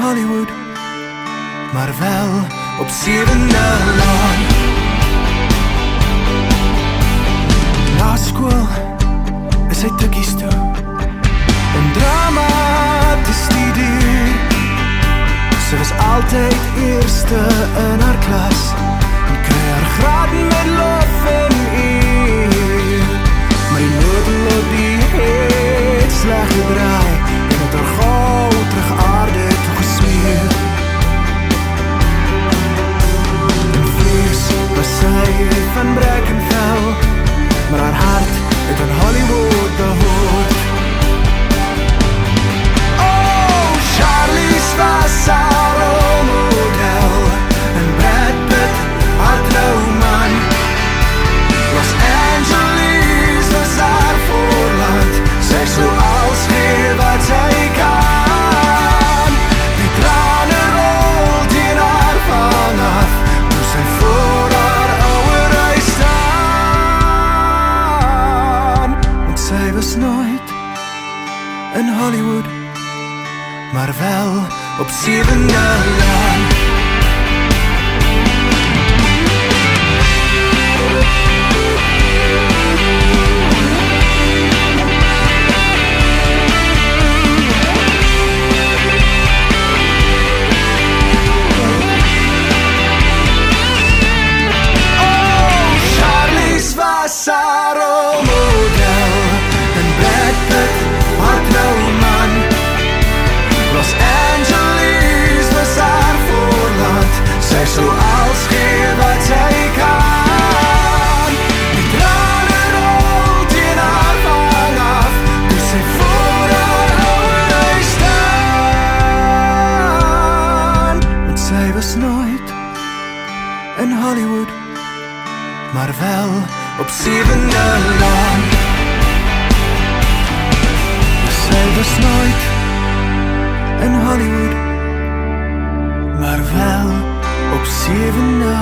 Hollywood, maar wel op 7de laan. Na skool is hy tikkies toe om drama te studeer. Sy was altyd eerste in haar klas en kry haar graad met lof en eer. Maar die noodlot die het sleg gedraai en het haar gauw terug aarde toe gesmeer. En vlees was sy van Brackenfell, maar haar hart het in Hollywood behoort. Oh, Charlize was haar rolmodel en Brad Pitt haar trouwman. Los Angeles was haar voorland, sy sou als gee wat sy kan. Die trane rol teen haar vanaf, toe sy voor haar ouer huis staan. Want sy was nooit in Hollywood, maar wel op 7de laan. Haar rolmodel en Brad Pitt haar trouwman. Los Angeles was haar voorland, sy sou als gee wat sy kan. Die trane rol teen haar vanaf, toe sy voor haar ouer huis staan. Want sy was nooit in Hollywood, maar wel op 7de laan. Sy was nooit in Hollywood, maar wel op 7de